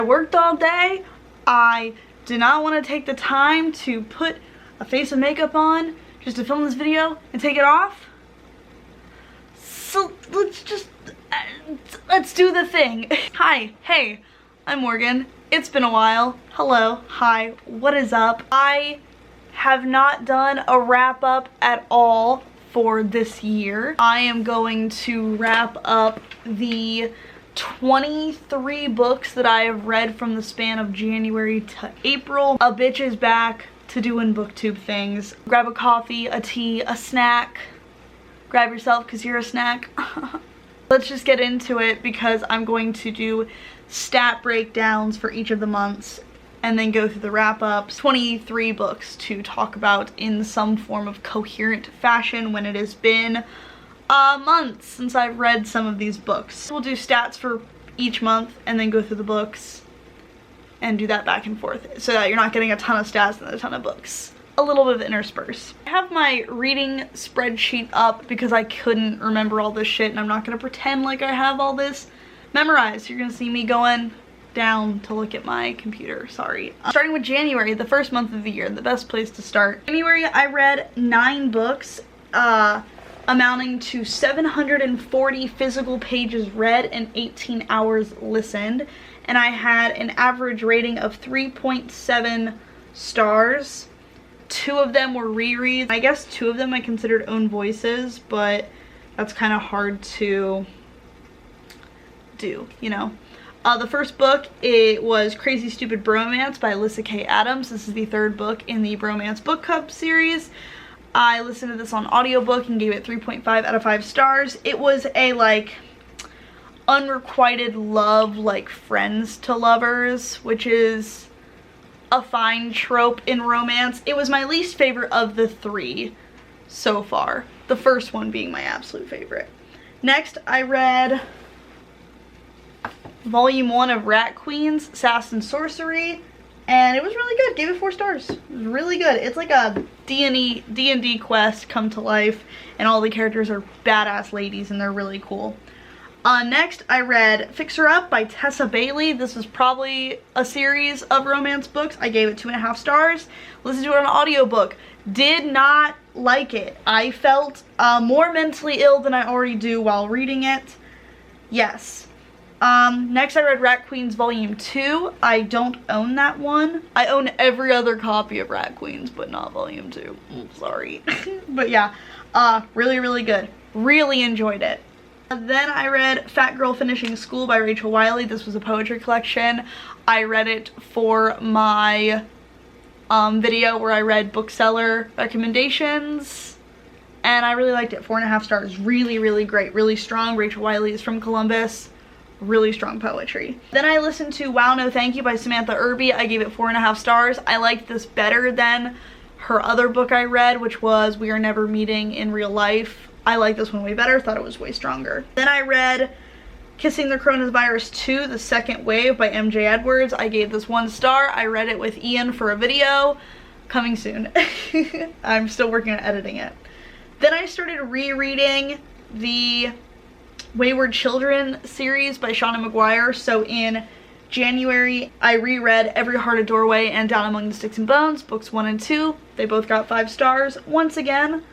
I worked all day. I did not want to take the time to put a face of makeup on just to film this video and take it off. So let's do the thing. Hi, hey, I'm Morgan. It's been a while. Hello, hi, what is up? I have not done a wrap up at all for this year. I am going to wrap up the 23 books that I have read from the span of January to April. A bitch is back to doing booktube things. Grab a coffee, a tea, a snack. Grab yourself because you're a snack. Let's just get into it because I'm going to do stat breakdowns for each of the months and then go through the wrap-ups. 23 books to talk about in some form of coherent fashion when it has been months since I've read some of these books. We'll do stats for each month and then go through the books and do that back and forth so that you're not getting a ton of stats and a ton of books. A little bit of intersperse. I have my reading spreadsheet up because I couldn't remember all this shit and I'm not gonna pretend like I have all this memorized. You're gonna see me going down to look at my computer, sorry. Starting with January, the first month of the year, the best place to start. January, I read 9 books, amounting to 740 physical pages read and 18 hours listened. And I had an average rating of 3.7 stars. 2 of them were rereads. I guess 2 of them I considered own voices, but that's kind of hard to do, you know. The first book, it was Crazy Stupid Bromance by Alyssa K. Adams. This is the 3rd book in the Bromance Book Club series. I listened to this on audiobook and gave it 3.5 out of 5 stars. It was a like unrequited love, like friends to lovers, which is a fine trope in romance. It was my least favorite of the 3 so far. The first one being my absolute favorite. Next, I read Volume 1 of Rat Queens, Sass and Sorcery, and it was really good. Gave it 4 stars. It was really good. It's like a D&D quest come to life, and all the characters are badass ladies, and they're really cool. Next, I read Fixer Up by Tessa Bailey. This was probably a series of romance books. I gave it 2.5 stars. Listened to it on audiobook. Did not like it. I felt more mentally ill than I already do while reading it. Yes. Next I read Rat Queens Volume 2. I don't own that one. I own every other copy of Rat Queens, but not Volume 2. Sorry. But yeah, really, really good. Really enjoyed it. Then I read Fat Girl Finishing School by Rachel Wiley. This was a poetry collection. I read it for my video where I read bookseller recommendations, and I really liked it. 4.5 stars. Really, really great. Really strong. Rachel Wiley is from Columbus. Really strong poetry. Then I listened to Wow No Thank You by Samantha Irby. I gave it 4.5 stars. I liked this better than her other book I read, which was We Are Never Meeting in Real Life. I like this one way better. Thought it was way stronger. Then I read Kissing the Coronavirus 2, The Second Wave by MJ Edwards. I gave this 1 star. I read it with Ian for a video. Coming soon. I'm still working on editing it. Then I started rereading the Wayward Children series by Shauna McGuire. So in January, I reread Every Heart a Doorway and Down Among the Sticks and Bones, books 1 and 2. They both got 5 stars. Once again,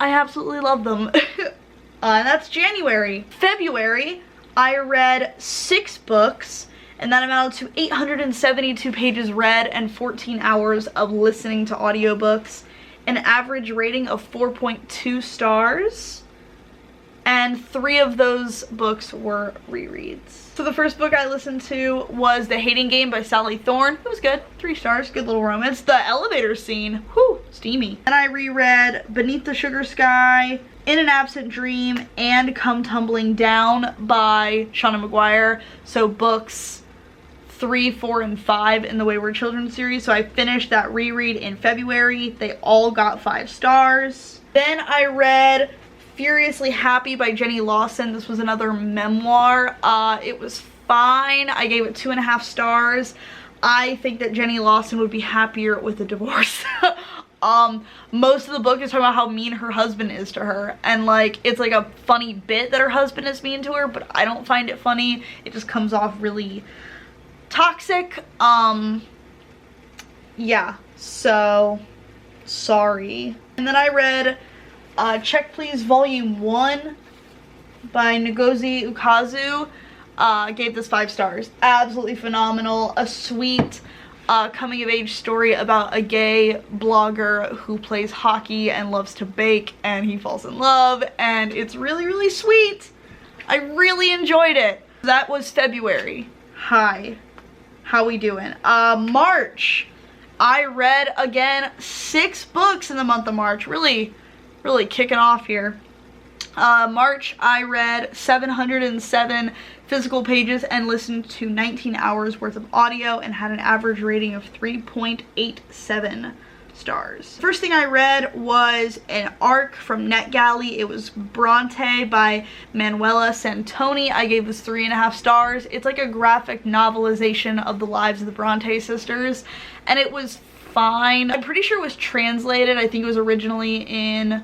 I absolutely love them. And that's January. February, I read 6 books, and that amounted to 872 pages read and 14 hours of listening to audiobooks. An average rating of 4.2 stars. And 3 of those books were rereads. So the first book I listened to was The Hating Game by Sally Thorne. It was good. 3 stars. Good little romance. The elevator scene. Whew. Steamy. And I reread Beneath the Sugar Sky, In an Absent Dream, and Come Tumbling Down by Shauna McGuire. So books 3, 4, and 5 in the Wayward Children series. So I finished that reread in February. They all got 5 stars. Then I read Furiously Happy by Jenny Lawson. This was another memoir. It was fine. I gave it 2.5 stars. I think that Jenny Lawson would be happier with a divorce. Most of the book is talking about how mean her husband is to her, and like it's like a funny bit that her husband is mean to her, but I don't find it funny. It just comes off really toxic. Yeah, so sorry. And then I read Check Please Volume 1 by Ngozi Ukazu. Gave this 5 stars. Absolutely phenomenal. A sweet coming of age story about a gay blogger who plays hockey and loves to bake, and he falls in love, and it's really, really sweet. I really enjoyed it. That was February. Hi. How we doing? March. I read, again, 6 books in the month of March. Really kicking off here. March, I read 707 physical pages and listened to 19 hours worth of audio and had an average rating of 3.87 stars. First thing I read was an arc from NetGalley. It was Bronte by Manuela Santoni. I gave this 3.5 stars. It's like a graphic novelization of the lives of the Bronte sisters, and it was fine. I'm pretty sure it was translated. I think it was originally in,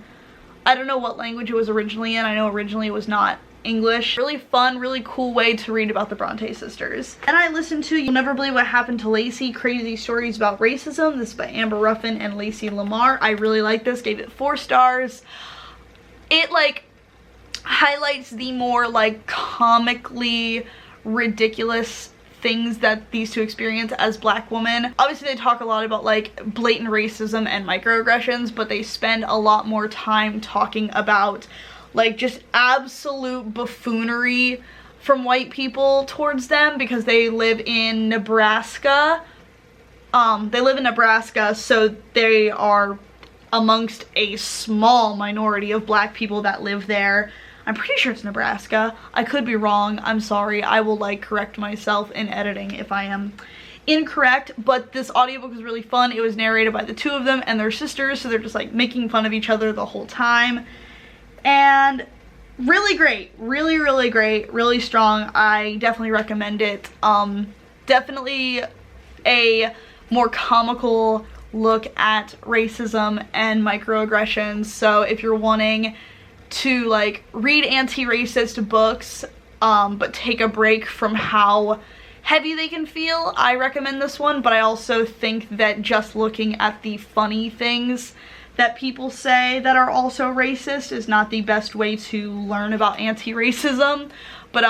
I don't know what language it was originally in. I know originally it was not English. Really fun, really cool way to read about the Bronte sisters. And I listened to You'll Never Believe What Happened to Lacey, Crazy Stories About Racism. This is by Amber Ruffin and Lacey Lamar. I really like this, gave it 4 stars. It like highlights the more like comically ridiculous things that these two experience as Black women. Obviously they talk a lot about like blatant racism and microaggressions, but they spend a lot more time talking about like just absolute buffoonery from white people towards them because they live in Nebraska. So they are amongst a small minority of Black people that live there. I'm pretty sure it's Nebraska. I could be wrong. I'm sorry. I will like correct myself in editing if I am incorrect, but this audiobook was really fun. It was narrated by the 2 of them and their sisters, so they're just like making fun of each other the whole time. And really great, really great, really strong. I definitely recommend it. Definitely a more comical look at racism and microaggressions. So if you're wanting to like read anti-racist books but take a break from how heavy they can feel, I recommend this one. But I also think that just looking at the funny things that people say that are also racist is not the best way to learn about anti-racism. But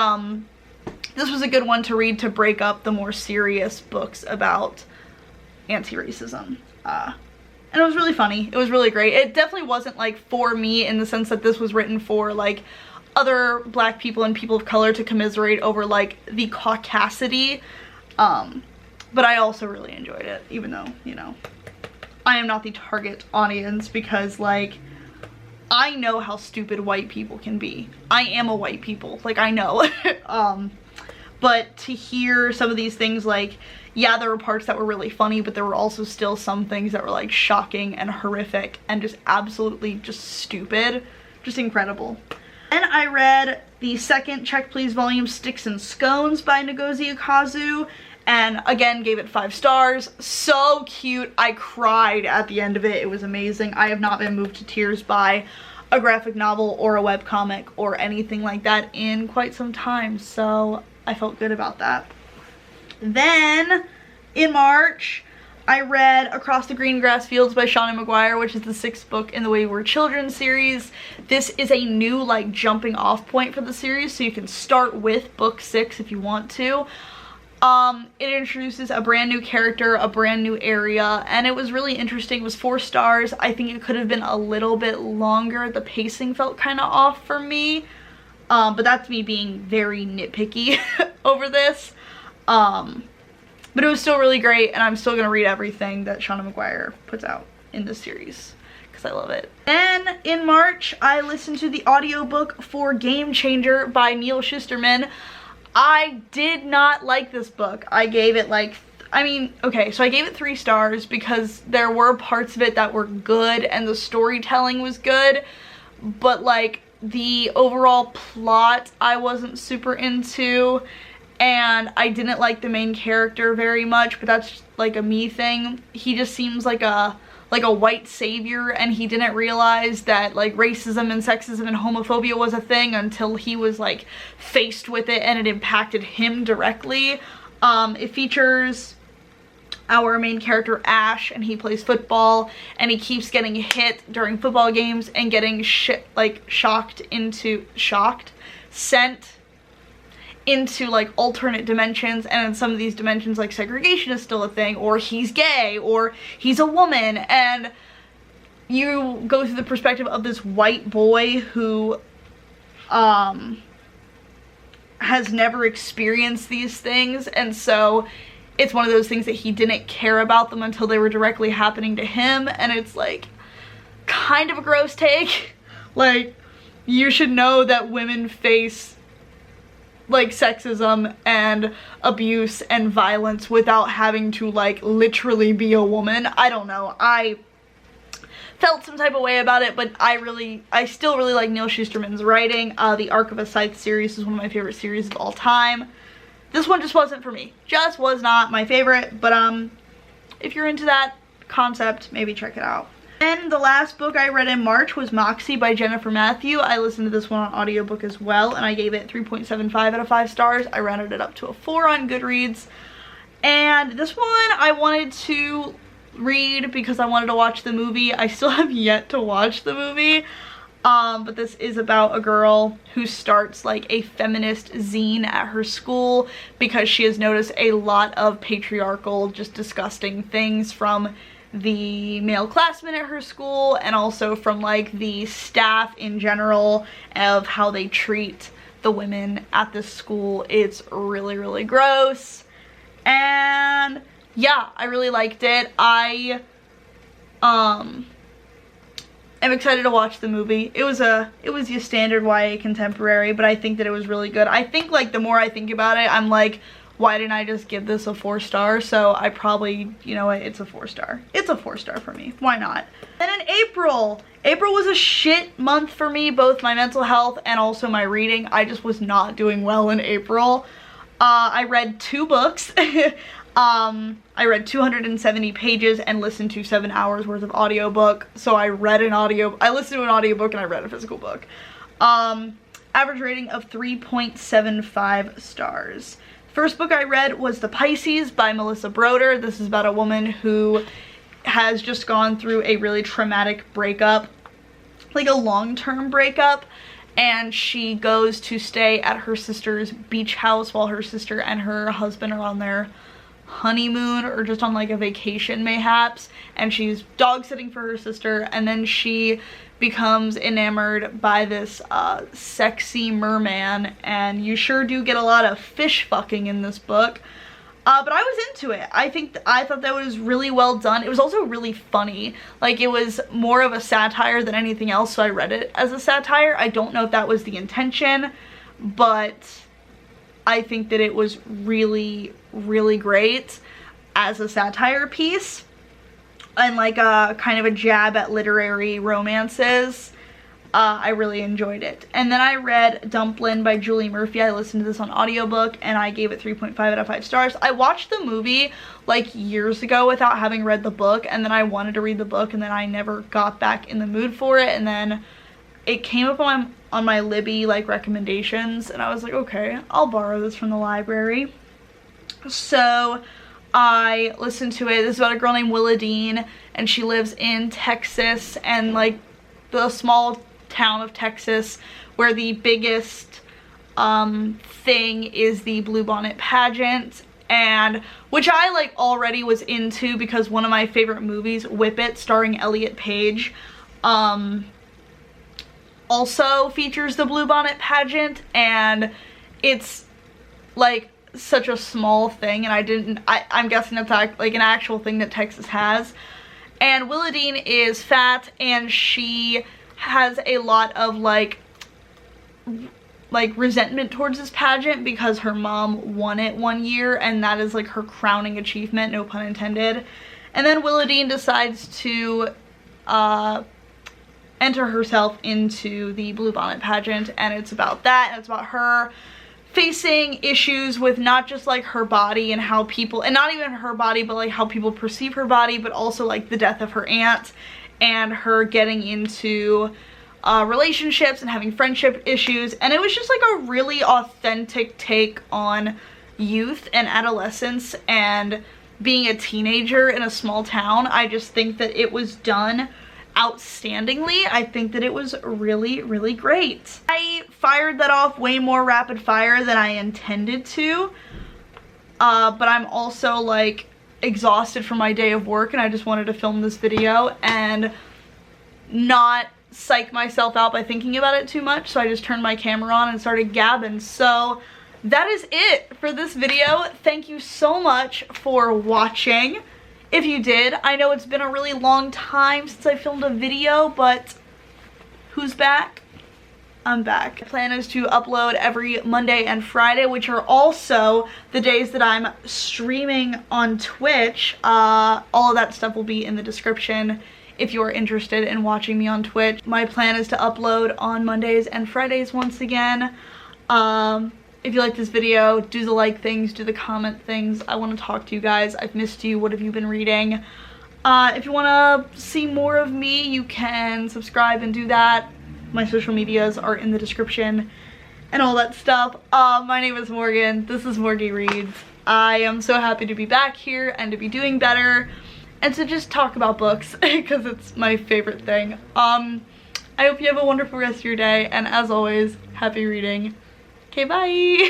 this was a good one to read to break up the more serious books about anti-racism. And it was really funny. It was really great. It definitely wasn't like for me in the sense that this was written for like other Black people and people of color to commiserate over like the caucasity. But I also really enjoyed it, even though, you know, I am not the target audience because like I know how stupid white people can be. I am a white people, like I know. But to hear some of these things, like, yeah, there were parts that were really funny, but there were also still some things that were like shocking and horrific and just absolutely just stupid. Just incredible. And I read the second Check Please volume, Sticks and Scones by Ngozi Ukazu, and again gave it 5 stars. So cute. I cried at the end of it. It was amazing. I have not been moved to tears by a graphic novel or a webcomic or anything like that in quite some time, so I felt good about that. Then in March I read Across the Green Grass Fields by Shauna Maguire, which is the 6th book in the We Were Children series. This is a new like jumping off point for the series, so you can start with book 6 if you want to. It introduces a brand new character, a brand new area, and it was really interesting. It was 4 stars. I think it could have been a little bit longer. The pacing felt kind of off for me, but that's me being very nitpicky over this. But it was still really great, and I'm still gonna read everything that Shauna Maguire puts out in this series because I love it. Then in March I listened to the audiobook for Game Changer by Neil Shusterman. I did not like this book. I gave it like, I mean, okay, so I gave it 3 stars because there were parts of it that were good and the storytelling was good, but like the overall plot I wasn't super into, and I didn't like the main character very much, but that's just like a me thing. He just seems like a white savior, and he didn't realize that like racism and sexism and homophobia was a thing until he was like faced with it and it impacted him directly. It features our main character Ash, and he plays football, and he keeps getting hit during football games and getting sent into like alternate dimensions, and in some of these dimensions like segregation is still a thing, or he's gay, or he's a woman, and you go through the perspective of this white boy who has never experienced these things, and so it's one of those things that he didn't care about them until they were directly happening to him, and it's like kind of a gross take. Like, you should know that women face like sexism and abuse and violence without having to like literally be a woman. I don't know, I felt some type of way about it, but I still really like Neil Shusterman's writing. The Arc of a Scythe series is one of my favorite series of all time. This one just wasn't for me. Just was not my favorite, but if you're into that concept, maybe check it out. And the last book I read in March was Moxie by Jennifer Matthew. I listened to this one on audiobook as well, and I gave it 3.75 out of 5 stars. I rounded it up to a 4 on Goodreads. And this one I wanted to read because I wanted to watch the movie. I still have yet to watch the movie. But this is about a girl who starts like a feminist zine at her school because she has noticed a lot of patriarchal, just disgusting things from the male classmen at her school, and also from like the staff in general, of how they treat the women at this school. It's really, really gross. And yeah, I really liked it. I am excited to watch the movie. It was your standard YA contemporary, but I think that it was really good. I think like the more I think about it, I'm like, why didn't I just give this a 4 star? So I probably, you know what, it's a 4 star. It's a 4 star for me. Why not? Then in April was a shit month for me, both my mental health and also my reading. I just was not doing well in April. I read 2 books. I read 270 pages and listened to 7 hours worth of audiobook. So I listened to an audiobook and I read a physical book. Average rating of 3.75 stars. First book I read was The Pisces by Melissa Broder. This is about a woman who has just gone through a really traumatic breakup, like a long-term breakup, and she goes to stay at her sister's beach house while her sister and her husband are on their honeymoon or just on like a vacation mayhaps, and she's dog sitting for her sister, and then she becomes enamored by this sexy merman, and you sure do get a lot of fish fucking in this book. But I was into it. I thought that was really well done. It was also really funny. Like, it was more of a satire than anything else, so I read it as a satire. I don't know if that was the intention, but I think that it was really, really great as a satire piece, and like a kind of a jab at literary romances. I really enjoyed it. And then I read Dumplin' by Julie Murphy. I listened to this on audiobook and I gave it 3.5 out of 5 stars. I watched the movie like years ago without having read the book, and then I wanted to read the book, and then I never got back in the mood for it, and then it came up on my Libby like recommendations, and I was like, okay, I'll borrow this from the library. So I listened to it. This is about a girl named Willa Dean, and she lives in Texas, and like the small town of Texas where the biggest thing is the Bluebonnet pageant, and which I like already was into because one of my favorite movies, Whip It, starring Elliot Page, also features the Bluebonnet pageant, and it's like such a small thing, and I'm guessing it's like an actual thing that Texas has. And Willa Dean is fat, and she has a lot of like resentment towards this pageant because her mom won it one year, and that is like her crowning achievement, no pun intended. And then Willa Dean decides to enter herself into the Bluebonnet pageant, and it's about that, and it's about her facing issues with not just like her body and how people, and not even her body, but like how people perceive her body, but also like the death of her aunt, and her getting into relationships and having friendship issues. And it was just like a really authentic take on youth and adolescence and being a teenager in a small town. I just think that it was done outstandingly. I think that it was really, really great. I fired that off way more rapid fire than I intended to, but I'm also like exhausted from my day of work, and I just wanted to film this video and not psych myself out by thinking about it too much, so I just turned my camera on and started gabbing. So that is it for this video. Thank you so much for watching. If you did, I know it's been a really long time since I filmed a video, but who's back? I'm back. My plan is to upload every Monday and Friday, which are also the days that I'm streaming on Twitch. All of that stuff will be in the description if you're interested in watching me on Twitch. My plan is to upload on Mondays and Fridays once again. If you like this video, do the like things, do the comment things. I want to talk to you guys. I've missed you. What have you been reading? If you want to see more of me, you can subscribe and do that. My social medias are in the description and all that stuff. My name is Morgan. This is MorgyyReads. I am so happy to be back here and to be doing better and to just talk about books because it's my favorite thing. I hope you have a wonderful rest of your day, and as always, happy reading. Okay, bye!